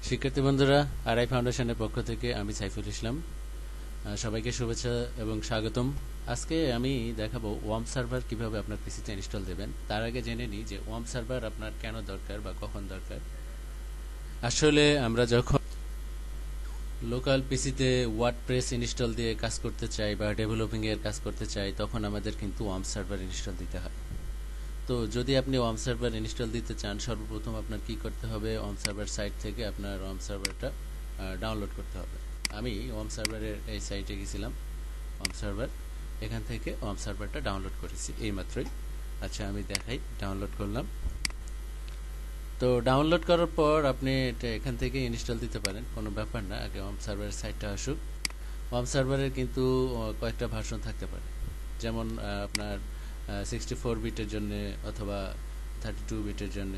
শিক্ষার্থী বন্ধুরা, আরআই ফাউন্ডেশনের পক্ষ থেকে আমি সাইফুল ইসলাম। সবাইকে শুভেচ্ছা এবং স্বাগতম। আজকে আমি দেখাবো ওয়ার্ম সার্ভার কিভাবে আপনার পিসিতে ইনস্টল দেবেন। তার আগে জেনে নিই যে ওয়ার্ম সার্ভার আপনার কেন দরকার বা কখন দরকার। আসলে আমরা যখন লোকাল পিসিতে ওয়ার্ডপ্রেস ইনস্টল দিয়ে কাজ করতে চাই বা ডেভেলপিং এর কাজ করতে চাই, তখন আমাদের কিন্তু ওয়ার্ম সার্ভার ইনস্টল দিতে হয়। তো যদি আপনি ওয়ার্ম সার্ভার ইনস্টল দিতে চান, সর্বপ্রথম আপনার কি করতে হবে, ওয়ার্ম সার্ভার সাইট থেকে আপনার ওয়ার্ম সার্ভারটা ডাউনলোড করতে হবে। আমি ওয়ার্ম সার্ভারের এই সাইটে গেছিলাম, ওয়ার্ম সার্ভার, এখান থেকে ওয়ার্ম সার্ভারটা ডাউনলোড করেছি এইমাত্রই। আচ্ছা, আমি দেখাই, ডাউনলোড করলাম। তো ডাউনলোড করার পর আপনি এটা এখান থেকে ইনস্টল দিতে পারেন, কোনো ব্যাপার না। আগে ওয়ার্ম সার্ভারের সাইটটা আসুক। ওয়ার্ম সার্ভারের কিন্তু কয়েকটা ভার্সন থাকতে পারে, যেমন আপনার 64 বিটের জন্য অথবা 32 বিটের জন্য।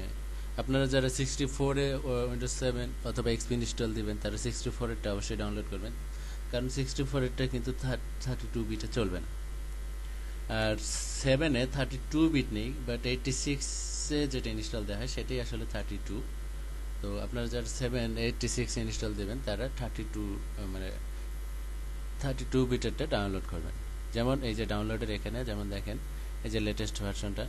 আপনারা যারা 64-এ উইন্ডোজ 7 অথবা এক্সপি ইনস্টল দিবেন, তারা 64-এরটা অবশ্যই ডাউনলোড করবেন, কারণ 64-এরটা কিন্তু 32 বিটে চলবে না। আর 7-এ 32 বিট নেই, বাট 86-এ যেটা ইনস্টল দেওয়া হয় সেটাই আসলে 32। তো আপনারা যারা 86 ইনস্টল দেবেন, তারা 32 মানে 32 বিটেরটা ডাউনলোড করবেন। যেমন এই যে ডাউনলোডের এখানে যেমন দেখেন, এই যে লেটেস্ট ভার্সনটা,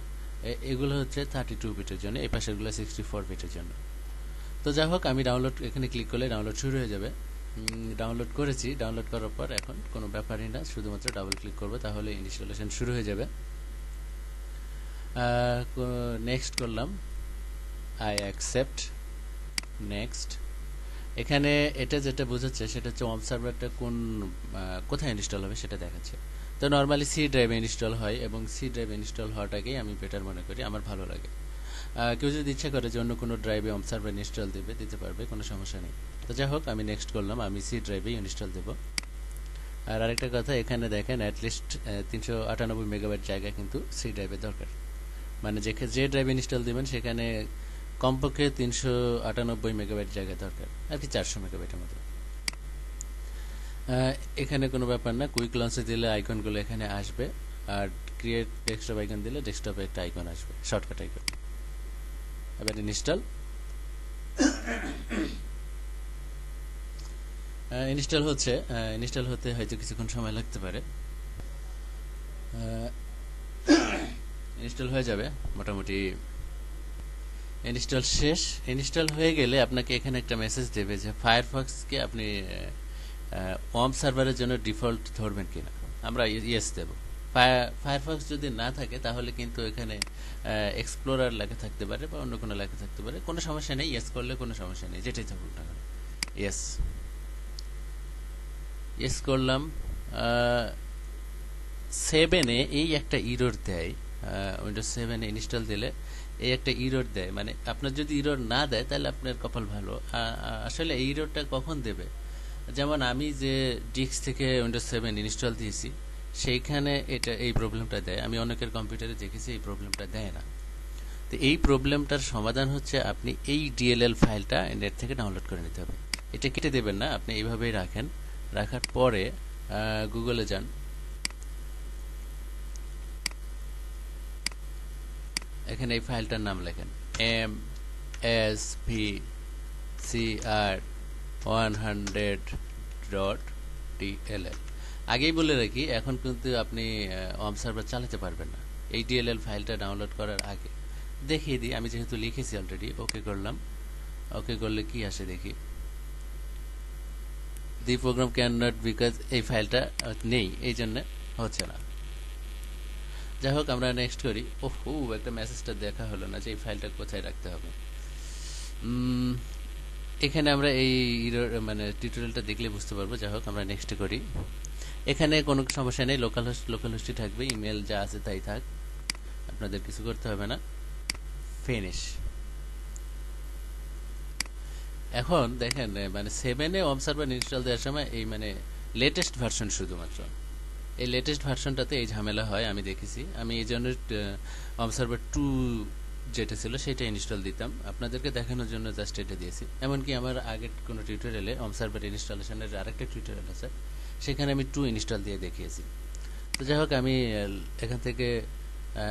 এগুলো হচ্ছে 32 বিটের জন্য, এই পাশেরগুলো 64 বিটের জন্য। তো যাই হোক, আমি ডাউনলোড এখানে ক্লিক করলে ডাউনলোড শুরু হয়ে যাবে। ডাউনলোড করেছি। ডাউনলোড করার পর এখন কোনো ব্যাপারই না, শুধুমাত্র ডাবল ক্লিক করবো, তাহলে ইনস্টলেশন শুরু হয়ে যাবে। নেক্সট করলাম, আই অ্যাকসেপ্ট, নেক্সট। এখানে এটা যেটা বোঝাচ্ছে সেটা হচ্ছে ওয়ার্ম সার্ভারটা কোথায় ইনস্টল হবে সেটা দেখাচ্ছে। তো নর্মালি সি ড্রাইভে ইনস্টল হয়, এবং সি ড্রাইভে ইনস্টল হওয়াটাকেই আমি বেটার মনে করি, আমার ভালো লাগে। কেউ যদি ইচ্ছা করে যে অন্য কোনো ড্রাইভে ওয়ার্ম সার্ভার ইনস্টল দিতে পারবে, কোনো সমস্যা নেই। তো যাই হোক, আমি নেক্সট করলাম, আমি সি ড্রাইভে ইনস্টল দেবো। আর আরেকটা কথা, এখানে দেখেন অ্যাটলিস্ট 398 মেগাবাইট জায়গা কিন্তু সি ড্রাইভে দরকার। মানে যে ড্রাইভ ইনস্টল দিবেন সেখানে কমপক্ষে 398 মেগাবাইট জায়গা দরকার, আর কি 400 মেগাবাইটের মতো। এখানে কোনো ব্যাপার না, কুইক লঞ্চে দিলে আইকনগুলো এখানে আসবে, আর ক্রিয়েট ডেস্কটপ আইকন দিলে ডেস্কটপে একটা আইকন আসবে, শর্টকাট আইকন। এবার ইনস্টল হচ্ছে। ইনস্টল হতে হয়তো কিছুক্ষণ সময় লাগতে পারে। ইনস্টল হয়ে যাবে মোটামুটি। ইনস্টল শেষ। ইনস্টল হয়ে গেলে আপনাকে এখানে একটা মেসেজ দেবে যে ফায়ারফক্সকে আপনি ওয়ার্ম সার্ভারের জন্য ডিফল্ট ধরবেন কিনা। আমরা ইয়েস দেব। ফায়ারফক্স যদি না থাকে তাহলে কিন্তু এখানে এক্সপ্লোরার লেখা থাকতে পারে বা অন্য কোনো লেখা থাকতে পারে, কোনো সমস্যা নেই। ইয়েস করলে কোনো সমস্যা নেই, যেটাই থাকুক না কেন। ইয়েস, ইয়েস করলাম। 7-এ এই একটা ইরর দেয়, উইন্ডোজ 7-এ ইনস্টল দিলে এই একটা ইরর দেয়। মানে আপনার যদি ইরর না দেয় তাহলে আপনার কপাল ভালো। আসলে এই ইররটা কখন দেবে, যেমন আমি যে ডিস্ক থেকে উইন্ডোজ 7 ইনস্টল দিয়েছি সেইখানে এই প্রবলেমটা দেয়। আমি অনেকের কম্পিউটারে দেখেছি এই প্রবলেমটা দেয় না। তো এই প্রবলেমটার সমাধান হচ্ছে আপনি এই ডিএলএল ফাইলটা নেট থেকে ডাউনলোড করে নিতে হবে। এটা কেটে দেবেন না, আপনি এইভাবেই রাখেন। রাখার পরে গুগলে যান, এখানে এই ফাইলটার নাম লেখেন msvcr100.dll। আগেই বলে রাখি, এখন কিন্তু আপনি ওয়ার্ম সার্ভার চালাতে পারবেন না এই ডিএলএল ফাইলটা ডাউনলোড করার আগে। দেখিয়ে দিই, আমি যেহেতু লিখেছি অলরেডি। ওকে করলাম। ওকে করলে কি আসে দেখি। দি প্রোগ্রাম ক্যান নট, বিকজ এই ফাইলটা নেই, এই জন্য হচ্ছে না। যাই হোক, আমরা নেক্সট করি। ওহো, একটা মেসেজটা দেখা হলো না যে এই ফাইলটা কোথায় রাখতে হবে। এখানে আমরা এই মানে টিউটোরিয়ালটা দেখলে বুঝতে পারবো। যাই হোক, আমরা নেক্সট করি। এখানে কোনো সমস্যা নেই, লোকাল হোস্টই থাকবে, ইমেল যা আছে তাই থাক, আপনাদের কিছু করতে হবে না। ফিনিশ। এখন দেখেন, মানে 7-এ ওয়ার্ম সার্ভার ইনস্টল দেওয়ার সময় এই মানে লেটেস্ট ভার্সন, শুধুমাত্র এই লেটেস্ট ভার্সনটাতে এই ঝামেলা হয়, আমি দেখেছি। আমি এই জন্য ওয়ার্ম সার্ভার 2 যেটা ছিল সেটা ইনস্টল দিতাম, আপনাদেরকে দেখানোর জন্য জাস্ট এটা দিয়েছি। এমনকি আমার আগের কোনো টিউটোরিয়ালে ওয়ার্ম সার্ভার ইনস্টলেশনের আরেকটা টিউটোরিয়াল আছে, সেখানে আমি 2 ইনস্টল দিয়ে দেখিয়েছি। তো যাই হোক, আমি এখান থেকে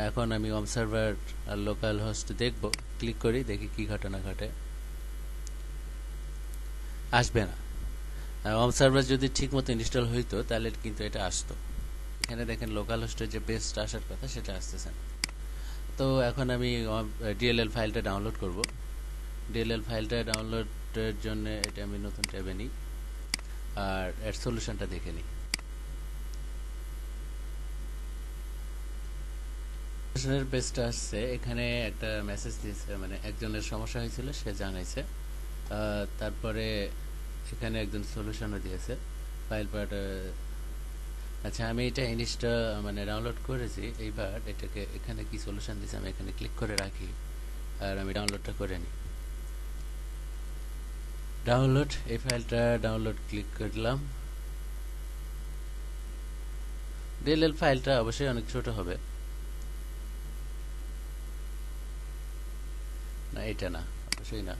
এখন আমি ওয়ার্ম সার্ভার আর লোকাল হোস্ট দেখব। ক্লিক করি, দেখি কি ঘটনা ঘটে। আসবে না। হোম সার্ভার যদি ঠিক মতো ইনস্টল হইতো তাহলে কিন্তু এটা আসতো। এখানে দেখেন লোকাল হোস্টের যে পেজটা আসার কথা সেটা আসতেছে না। তো এখন আমি ডিএলএল ফাইলটা ডাউনলোড করব। ডিএলএল ফাইলটা ডাউনলোডের জন্য এটা আমি নতুন ট্যাবে নিই আর এর সলিউশনটা দেখে নিই। সলিউশনের পেজটা আসছে, এখানে একটা মেসেজ দিয়েছে, মানে একজনের সমস্যা হয়েছিল সে জানাইছে। তারপরে এখানে একজন সলিউশনও দিয়েছে ফাইল পার্ট। আচ্ছা, আমি এটা মানে ডাউনলোড করেছি। এইবার এটাকে এখানে কি সলিউশন দিয়েছে আমি এখানে ক্লিক করে রাখি আর আমি ডাউনলোডটা করে নিই। ডাউনলোড, এই ফাইলটা ডাউনলোড ক্লিক করলাম। ডিএলএল ফাইলটা অবশ্যই অনেক ছোট হবে, না এটা না, অবশ্যই না।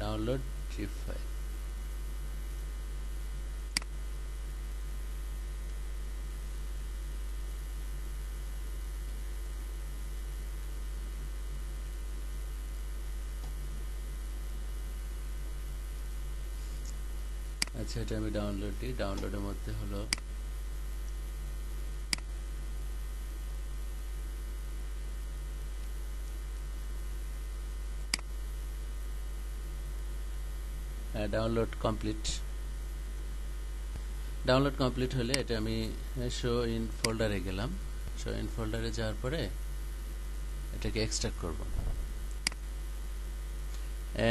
ডাউনলোড জিপ ফাইল, আচ্ছা এটা আমি ডাউনলোড দিই। ডাউনলোডের মধ্যে হলো ডাউনলোড কমপ্লিট। ডাউনলোড কমপ্লিট হলে এটা আমি শো ইন ফোল্ডারে গেলাম। শো ইন ফোল্ডারে যাওয়ার পরে এটাকে এক্সট্রাক্ট করব।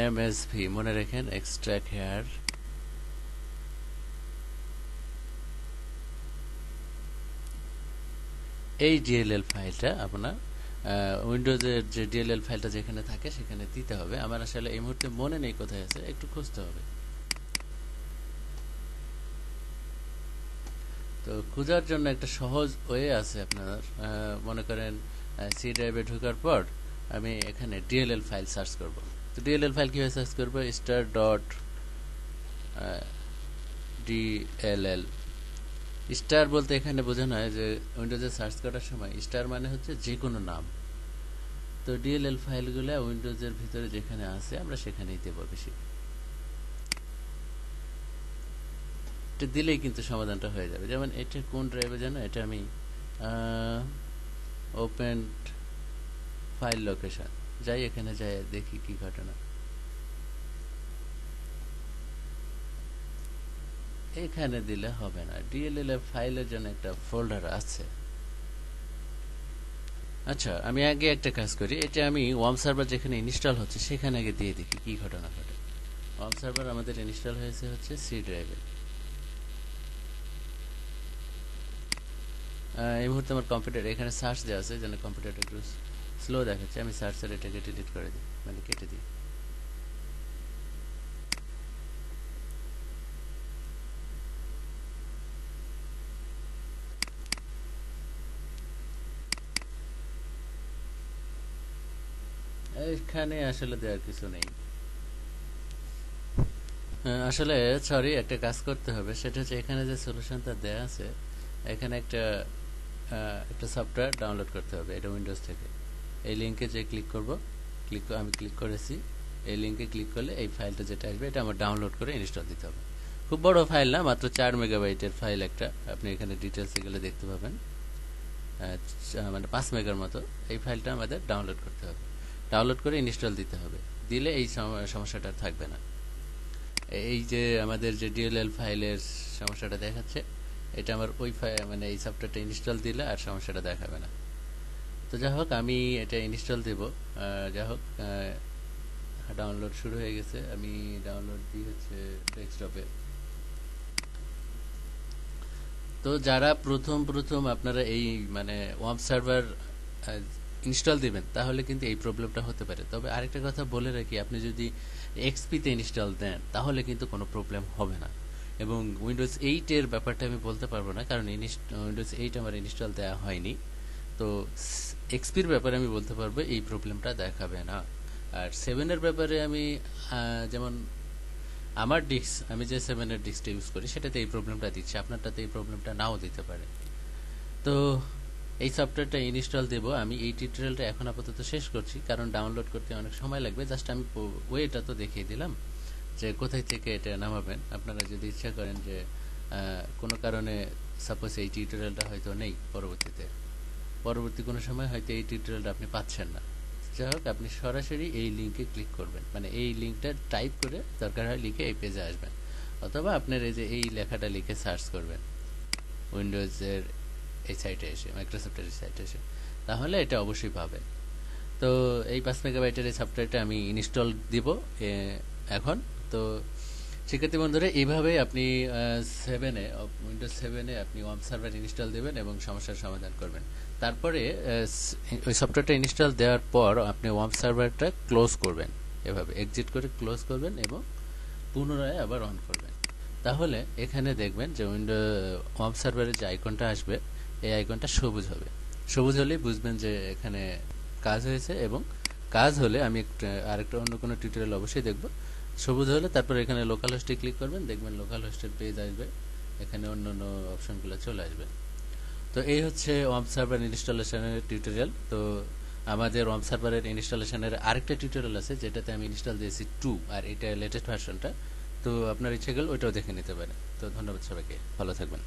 এমএসভি মনে রাখেন, এক্সট্রাক্ট হেয়ার। এই ডিএলএল ফাইলটা আপনার উইন্ডোজের যে ডিএলএল ফাইলটা যেখানে থাকে সেখানে দিতে হবে। আমার আসলে এই মুহূর্তে মনে নেই কোথায় আছে, একটু খুঁজতে হবে। তো খোঁজার জন্য একটা সহজ ওয়ে আছে আপনার। মনে করেন সি ড্রাইভে ঢোকার পর আমি এখানে ডিএলএল ফাইল সার্চ করব। তো ডিএলএল ফাইল কিভাবে সার্চ করব? Star dot DLL. স্টার বলতে এখানে বোঝানো হয় যে উইন্ডোজে সার্চ করার সময় স্টার মানে হচ্ছে যে কোনো নাম। তো ডিএলএল ফাইলগুলো উইন্ডোজের ভিতরে যেখানে আছে আমরা সেখানেই দেব বেশি। এটা দিলেই কিন্তু সমাধানটা হয়ে যাবে। যেমন এটা কোন ড্রাইভে জানো? এটা আমি ওপেন ফাইল লোকেশন যাই, এখানে যাই দেখি কি ঘটনা। এখানে দিলে হবে না, ডিএলএল ফাইলের জন্য একটা ফোল্ডার আছে। আচ্ছা, আমি আগে একটা কাজ করি, এটা আমি ওয়ার্ম সার্ভার যেখানে ইনস্টল হচ্ছে সেখানে আগে দিয়ে দেখি কি ঘটনা ঘটে। ওয়ার্ম সার্ভার আমাদের ইনস্টল হয়েছে হচ্ছে সি ড্রাইভে। এই মুহূর্তে আমার কম্পিউটার এখানে সার্চ দেওয়া আছে, যেন কম্পিউটারটা একটু স্লো দেখাচ্ছে। আমি সার্চের এটাকে ডিলিট করে দিই, মানে কেটে দিই। এখানে আসলে দেওয়ার কিছু নেই। আসলে সরি, একটা কাজ করতে হবে, সেটা হচ্ছে এখানে যে সলিউশনটা দেওয়া আছে এখানে একটা একটা সফটওয়্যার ডাউনলোড করতে হবে, এটা উইন্ডোজ থেকে। এই লিঙ্কে যে ক্লিক করব, আমি ক্লিক করেছি। এই লিঙ্কে ক্লিক করলে এই ফাইলটা যেটা আসবে এটা আমার ডাউনলোড করে ইনস্টল দিতে হবে। খুব বড় ফাইল না, মাত্র 4 মেগাবাইটের ফাইল একটা। আপনি এখানে ডিটেলসে গেলে দেখতে পাবেন, মানে 5 মেগার মতো। এই ফাইলটা আমাদের ডাউনলোড করতে হবে, ডাউনলোড করে ইনস্টল দিতে হবে। দিলে এই সমস্যাটা থাকবে না। এই যে আমাদের যে ডিএলএল ফাইলের সমস্যাটা দেখাচ্ছে, এটা আমার ওই মানে এই সফটওয়্যারটা ইনস্টল দিলে আর সমস্যাটা দেখাবে না। তো যাই হোক, আমি এটা ইনস্টল দেব। যাই হোক, ডাউনলোড শুরু হয়ে গেছে। আমি ডাউনলোড দিই হচ্ছে ডেস্কটপে। তো যারা প্রথম আপনারা এই মানে ওয়েব সার্ভার ইনস্টল দিবেন তাহলে কিন্তু এই প্রবলেমটা হতে পারে। তবে আরেকটা কথা বলে রাখি, আপনি যদি এক্সপিতে ইনস্টল দেন তাহলে কিন্তু কোনো প্রবলেম হবে না। এবং উইন্ডোজ 8 এর ব্যাপারটা আমি বলতে পারবো না, কারণ উইন্ডোজ 8 আমার ইনস্টল দেওয়া হয়নি। তো এক্সপির ব্যাপারে আমি বলতে পারবো এই প্রবলেমটা দেখাবে না। আর 7 এর ব্যাপারে আমি যেমন আমার ডিস্ক, আমি যে 7 এর ডিস্কটা ইউজ করি সেটাতে এই প্রবলেমটা দিচ্ছে, আপনারটাতে এই প্রবলেমটা নাও দিতে পারে। তো এই সফটওয়্যারটা ইনস্টল দেব। আমি এই টিউটোরিয়ালটা এখন আপাতত শেষ করছি, কারণ ডাউনলোড করতে অনেক সময় লাগবে। জাস্ট আমি ওয়েটা তো দেখিয়ে দিলাম যে কোথায় থেকে এটা নামাবেন। আপনারা যদি ইচ্ছা করেন যে কোনো কারণে সাপোজ এই টিউটোরিয়ালটা হয়তো নেই, পরবর্তী কোনো সময় হয়তো এই টিউটোরিয়ালটা আপনি পাচ্ছেন না, যাই হোক আপনি সরাসরি এই লিঙ্কে ক্লিক করবেন, মানে এই লিঙ্কটা টাইপ করে দরকার হয় লিখে এই পেজে আসবেন, অথবা আপনার এই যে এই লেখাটা লিখে সার্চ করবেন উইন্ডোজের এই সাইটে এসে, মাইক্রোসফটের এই সাইটে এসে, তাহলে এটা অবশ্যই পাবেন। তো এই 5 মেগাবাইটের এই সফটওয়্যারটা আমি ইনস্টল দিব এখন। তো শিক্ষার্থী বন্ধুরা, এইভাবে আপনি উইন্ডোজ 7-এ আপনি ওয়ার্ম সার্ভার ইনস্টল দেবেন এবং সমস্যার সমাধান করবেন। তারপরে ওই সফটওয়্যারটা ইনস্টল দেওয়ার পর আপনি ওয়ার্ম সার্ভারটা ক্লোজ করবেন, এভাবে এক্সিট করে ক্লোজ করবেন এবং পুনরায় আবার অন করবেন। তাহলে এখানে দেখবেন যে ওয়ার্ম সার্ভারের যে আইকনটা আসবে, এই আইকনটা সবুজ হবে। সবুজ হলেই বুঝবেন যে এখানে কাজ হয়েছে, এবং কাজ হলে আমি আরেকটা অন্য কোনো টিউটোরিয়াল অবশ্যই দেখব। সবুজ হলে তারপর এখানে লোকাল হোস্টে ক্লিক করবেন, দেখবেন লোকাল হোস্টের পেজ আসবে, এখানে অন্য অন্য অপশনগুলো চলে আসবে। তো এই হচ্ছে ওয়ার্ম সার্ভার ইনস্টলেশনের টিউটোরিয়াল। তো আমাদের ওয়ার্ম সার্ভারের ইনস্টলেশনের আরেকটা টিউটোরিয়াল আছে, যেটাতে আমি ইনস্টল দিয়েছি 2, আর এটা লেটেস্ট ভার্সনটা। তো আপনার ইচ্ছে গেলে ওইটাও দেখে নিতে পারেন। তো ধন্যবাদ সবাইকে, ভালো থাকবেন।